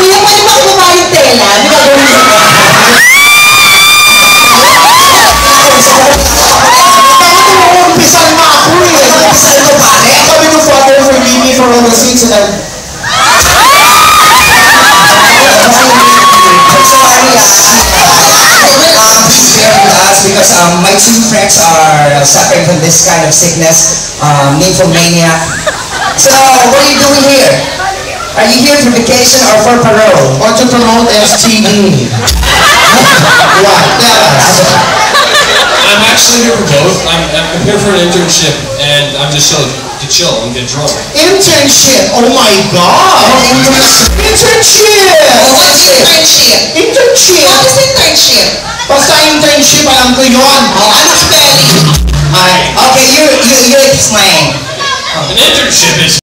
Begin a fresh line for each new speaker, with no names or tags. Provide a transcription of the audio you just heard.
Kuya, pwede ba kumain yung tela? Di ba gawin mo?
Umpisan mo ako eh.
Umpisan mo pare?
Sabi ko, Father, forgive me for all the sins that I've...
Please bear with us because my two friends are suffering from this kind of sickness, nymphomania. So, what are you doing here? Are you here for vacation or for parole?
Or to promote STD? What? Tell us.
I'm actually here for both. I'm here for an internship, and I'm just to chill and get drunk.
Internship? Oh my God! Internship!
What is internship?
Internship!
What is internship?
Basta internship, alam ko yun.
Ano spelling?
Okay, you explain.
An internship is